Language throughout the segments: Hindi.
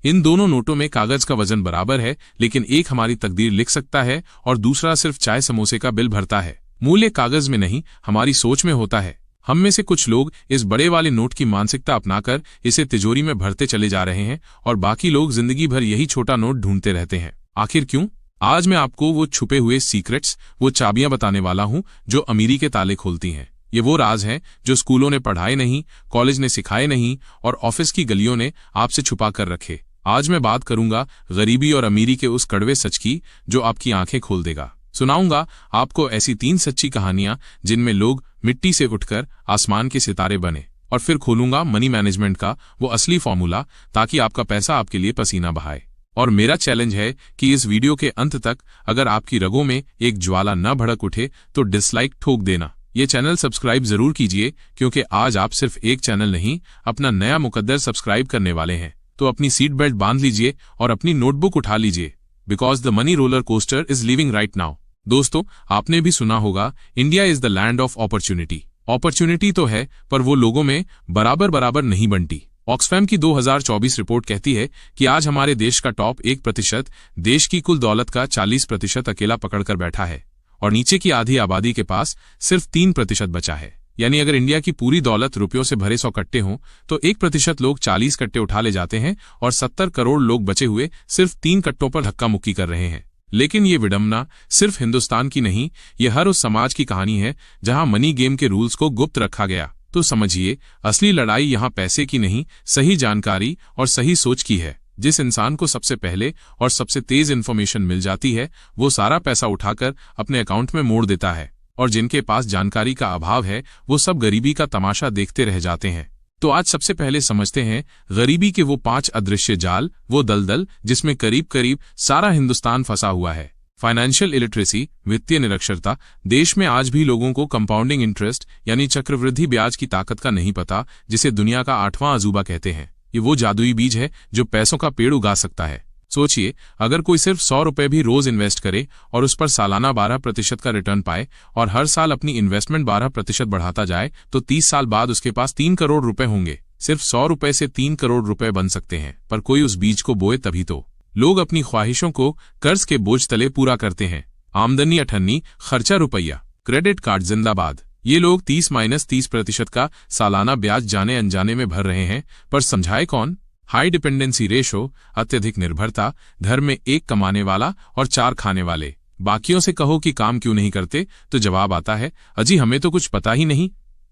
इन दोनों नोटों में कागज का वजन बराबर है, लेकिन एक हमारी तकदीर लिख सकता है और दूसरा सिर्फ चाय समोसे का बिल भरता है। मूल्य कागज में नहीं, हमारी सोच में होता है। हम में से कुछ लोग इस बड़े वाले नोट की मानसिकता अपनाकर इसे तिजोरी में भरते चले जा रहे हैं और बाकी लोग जिंदगी भर यही छोटा नोट ढूंढते रहते हैं। आखिर क्यों? आज मैं आपको वो छुपे हुए सीक्रेट्स, वो चाबियां बताने वाला हूं जो अमीरी के ताले खोलती हैं। ये वो राज हैं जो स्कूलों ने पढ़ाए नहीं, कॉलेज ने सिखाए नहीं और ऑफिस की गलियों ने आपसे छुपा कर रखे। आज मैं बात करूंगा गरीबी और अमीरी के उस कड़वे सच की जो आपकी आंखें खोल देगा। सुनाऊंगा आपको ऐसी 3 सच्ची कहानियां जिनमें लोग मिट्टी से उठकर आसमान के सितारे बने। और फिर खोलूंगा मनी मैनेजमेंट का वो असली फॉर्मूला, ताकि आपका पैसा आपके लिए पसीना बहाए। और मेरा चैलेंज है कि इस वीडियो के अंत तक अगर आपकी रगों में एक ज्वाला न भड़क उठे तो डिसलाइक ठोक देना। ये चैनल सब्सक्राइब जरूर कीजिए, क्योंकि आज आप सिर्फ एक चैनल नहीं, अपना नया मुकद्दर सब्सक्राइब करने वाले हैं। तो अपनी सीट बेल्ट बांध लीजिए और अपनी नोटबुक उठा लीजिए, because the money roller coaster is living right now. दोस्तों, आपने भी सुना होगा, India is the land of opportunity. Opportunity तो है, पर वो लोगों में बराबर नहीं बंटी। ऑक्सफैम की 2024 रिपोर्ट कहती है कि आज हमारे देश का टॉप 1% देश की कुल दौलत का 40% अकेला पकड़कर बैठा है और नीचे की आधी आबादी के पास सिर्फ 3% बचा है। यानी अगर इंडिया की पूरी दौलत रुपयों से भरे 100 कट्टे हों तो 1% लोग 40 कट्टे उठा ले जाते हैं और 70 करोड़ लोग बचे हुए सिर्फ 3 कट्टों पर धक्का मुक्की कर रहे हैं। लेकिन ये विडंबना सिर्फ हिंदुस्तान की नहीं, ये हर उस समाज की कहानी है जहां मनी गेम के रूल्स को गुप्त रखा गया। तो समझिए, असली लड़ाई यहां पैसे की नहीं, सही जानकारी और सही सोच की है। जिस इंसान को सबसे पहले और सबसे तेज इन्फॉर्मेशन मिल जाती है, वो सारा पैसा उठाकर अपने अकाउंट में मोड़ देता है, और जिनके पास जानकारी का अभाव है वो सब गरीबी का तमाशा देखते रह जाते हैं। तो आज सबसे पहले समझते हैं गरीबी के वो 5 अदृश्य जाल, वो दलदल जिसमें करीब सारा हिंदुस्तान फंसा हुआ है। फाइनेंशियल इलिटरेसी, वित्तीय निरक्षरता। देश में आज भी लोगों को कंपाउंडिंग इंटरेस्ट यानी चक्रवृद्धि ब्याज की ताकत का नहीं पता, जिसे दुनिया का 8वां अजूबा कहते हैं। ये वो जादुई बीज है जो पैसों का पेड़ उगा सकता है। सोचिए, अगर कोई सिर्फ 100 रुपए भी रोज इन्वेस्ट करे और उस पर सालाना 12% का रिटर्न पाए और हर साल अपनी इन्वेस्टमेंट 12% बढ़ाता जाए, तो 30 साल बाद उसके पास 3 करोड़ रुपए होंगे। सिर्फ 100 रुपए से 3 करोड़ रुपए बन सकते हैं, पर कोई उस बीज को बोए तभी तो। लोग अपनी ख्वाहिशों को कर्ज के बोझ तले पूरा करते हैं। आमदनी अठन्नी, खर्चा रुपया, क्रेडिट कार्ड जिंदाबाद। ये लोग 30-30% का सालाना ब्याज जाने अनजाने में भर रहे हैं, पर समझाए कौन? हाई डिपेंडेंसी रेशो, अत्यधिक निर्भरता, घर में 1 कमाने वाला और 4 खाने वाले। बाकियों से कहो कि काम क्यों नहीं करते, तो जवाब आता है, अजी हमें तो कुछ पता ही नहीं।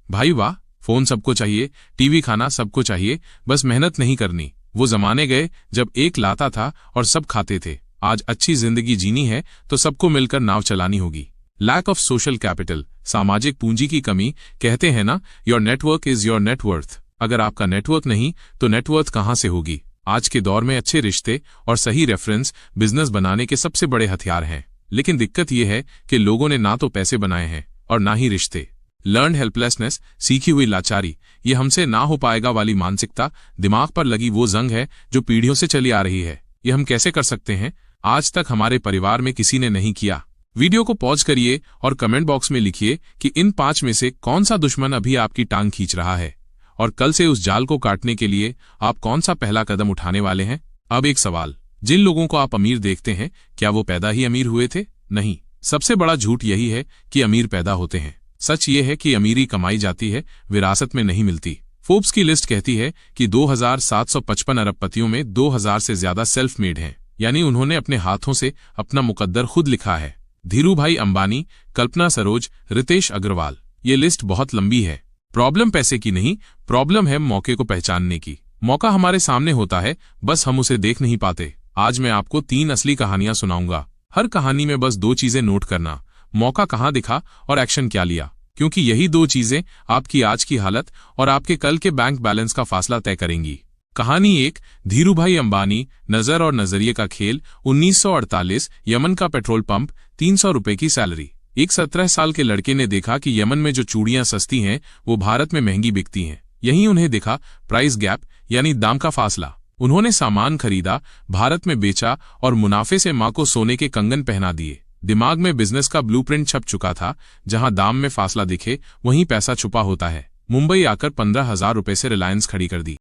भाई वाह, फोन सबको चाहिए, टीवी खाना सबको चाहिए, बस मेहनत नहीं करनी। वो जमाने गए जब एक लाता था और सब खाते थे। आज अच्छी जिंदगी जीनी है तो सबको मिलकर नाव चलानी होगी। लैक ऑफ सोशल कैपिटल, सामाजिक पूंजी की कमी। कहते हैं ना, your network is your net worth. अगर आपका नेटवर्क नहीं तो नेटवर्थ कहां से होगी? आज के दौर में अच्छे रिश्ते और सही रेफरेंस बिजनेस बनाने के सबसे बड़े हथियार हैं। लेकिन दिक्कत यह है कि लोगों ने ना तो पैसे बनाए हैं और ना ही रिश्ते। लर्नड हेल्पलेसनेस, सीखी हुई लाचारी, ये हमसे ना हो पाएगा वाली मानसिकता, दिमाग पर लगी वो जंग है जो पीढ़ियों से चली आ रही है। ये हम कैसे कर सकते हैं? आज तक हमारे परिवार में किसी ने नहीं किया। वीडियो को पॉज करिए और कमेंट बॉक्स में लिखिए कि इन 5 में से कौन सा दुश्मन अभी आपकी टांग खींच रहा है, और कल से उस जाल को काटने के लिए आप कौन सा पहला कदम उठाने वाले हैं। अब एक सवाल, जिन लोगों को आप अमीर देखते हैं, क्या वो पैदा ही अमीर हुए थे? नहीं। सबसे बड़ा झूठ यही है कि अमीर पैदा होते हैं। सच ये है कि अमीरी कमाई जाती है, विरासत में नहीं मिलती। फोर्ब्स की लिस्ट कहती है कि 2755 अरबपतियों में 2000 से ज्यादा सेल्फ मेड हैं, यानी उन्होंने अपने हाथों से अपना मुकद्दर खुद लिखा है। धीरूभाई अंबानी, कल्पना सरोज, रितेश अग्रवाल, ये लिस्ट बहुत लंबी है। प्रॉब्लम पैसे की नहीं, प्रॉब्लम है मौके को पहचानने की। मौका हमारे सामने होता है, बस हम उसे देख नहीं पाते। आज मैं आपको 3 असली कहानियां सुनाऊंगा। हर कहानी में बस 2 चीजें नोट करना, मौका कहां दिखा और एक्शन क्या लिया, क्योंकि यही 2 चीजें आपकी आज की हालत और आपके कल के बैंक बैलेंस का फासला तय करेंगी। कहानी 1, धीरूभाई अंबानी, नजर और नजरिए का खेल। 1948, यमन का पेट्रोल पंप, 300 रुपए की सैलरी। एक 17 साल के लड़के ने देखा कि यमन में जो चूड़ियां सस्ती हैं वो भारत में महंगी बिकती हैं। यहीं उन्हें दिखा प्राइस गैप, यानी दाम का फासला। उन्होंने सामान खरीदा, भारत में बेचा और मुनाफे से मां को सोने के कंगन पहना दिए। दिमाग में बिजनेस का ब्लूप्रिंट छप चुका था। जहां दाम में फासला दिखे वहीं पैसा छुपा होता है। मुंबई आकर 15,000 रुपए से रिलायंस खड़ी कर दी।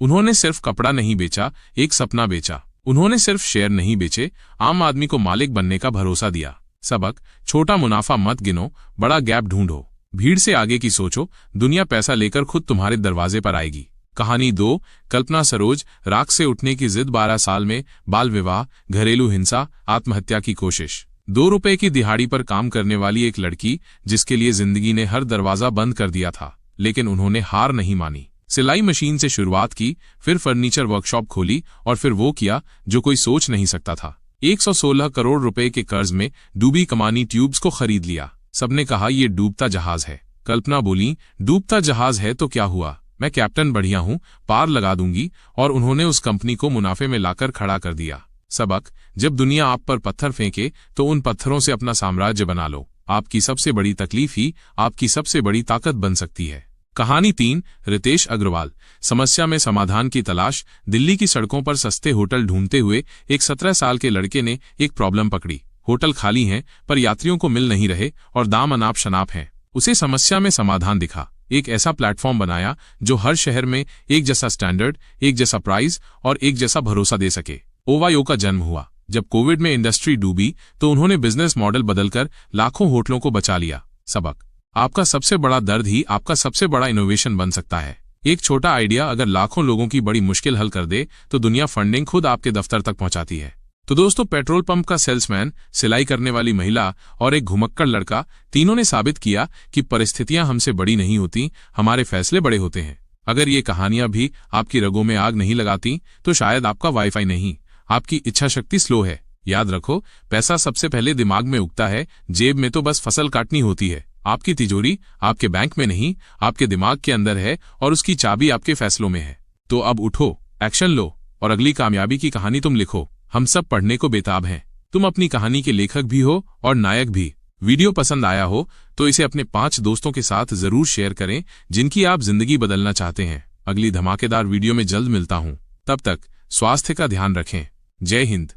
उन्होंने सिर्फ कपड़ा नहीं बेचा, एक सपना बेचा। उन्होंने सिर्फ शेयर नहीं बेचे, आम आदमी को मालिक बनने का भरोसा दिया। सबक, छोटा मुनाफा मत गिनो, बड़ा गैप ढूंढो। भीड़ से आगे की सोचो, दुनिया पैसा लेकर खुद तुम्हारे दरवाजे पर आएगी। कहानी 2, कल्पना सरोज, राख से उठने की जिद, 12 साल में बाल विवाह, घरेलू हिंसा, आत्महत्या की कोशिश। 2 रुपए की दिहाड़ी पर काम करने वाली एक लड़की, जिसके लिए जिंदगी ने हर दरवाजा बंद कर दिया था, लेकिन उन्होंने हार नहीं मानी। सिलाई मशीन से शुरुआत की, फिर फर्नीचर वर्कशॉप खोली और फिर वो किया जो कोई सोच नहीं सकता था। 116 करोड़ रुपए के कर्ज में डूबी कमानी ट्यूब्स को खरीद लिया। सबने कहा ये डूबता जहाज है। कल्पना बोली, डूबता जहाज है तो क्या हुआ, मैं कैप्टन बढ़िया हूं, पार लगा दूंगी। और उन्होंने उस कंपनी को मुनाफे में लाकर खड़ा कर दिया। सबक, जब दुनिया आप पर पत्थर फेंके तो उन पत्थरों से अपना साम्राज्य बना लो। आपकी सबसे बड़ी तकलीफ ही आपकी सबसे बड़ी ताकत बन सकती है। कहानी 3, रितेश अग्रवाल, समस्या में समाधान की तलाश। दिल्ली की सड़कों पर सस्ते होटल ढूंढते हुए एक 17 साल के लड़के ने एक प्रॉब्लम पकड़ी। होटल खाली हैं, पर यात्रियों को मिल नहीं रहे और दाम अनाप शनाप हैं। उसे समस्या में समाधान दिखा। एक ऐसा प्लेटफॉर्म बनाया जो हर शहर में एक जैसा स्टैंडर्ड, एक जैसा प्राइस और एक जैसा भरोसा दे सके। ओवायो का जन्म हुआ। जब कोविड में इंडस्ट्री डूबी तो उन्होंने बिजनेस मॉडल बदलकर लाखों होटलों को बचा लिया। सबक, आपका सबसे बड़ा दर्द ही आपका सबसे बड़ा इनोवेशन बन सकता है। एक छोटा आइडिया अगर लाखों लोगों की बड़ी मुश्किल हल कर दे तो दुनिया फंडिंग खुद आपके दफ्तर तक पहुंचाती है। तो दोस्तों, पेट्रोल पंप का सेल्समैन, सिलाई करने वाली महिला और एक घुमक्कड़ लड़का, तीनों ने साबित किया कि परिस्थितियां हमसे बड़ी नहीं होती, हमारे फैसले बड़े होते हैं। अगर ये कहानियां भी आपकी रगों में आग नहीं लगाती तो शायद आपका वाईफाई नहीं, आपकी इच्छा शक्ति स्लो है। याद रखो, पैसा सबसे पहले दिमाग में उगता है, जेब में तो बस फसल काटनी होती है। आपकी तिजोरी आपके बैंक में नहीं, आपके दिमाग के अंदर है और उसकी चाबी आपके फैसलों में है। तो अब उठो, एक्शन लो और अगली कामयाबी की कहानी तुम लिखो। हम सब पढ़ने को बेताब हैं। तुम अपनी कहानी के लेखक भी हो और नायक भी। वीडियो पसंद आया हो तो इसे अपने 5 दोस्तों के साथ जरूर शेयर करें जिनकी आप जिंदगी बदलना चाहते हैं। अगली धमाकेदार वीडियो में जल्द मिलता हूं। तब तक स्वास्थ्य का ध्यान रखें। जय हिंद।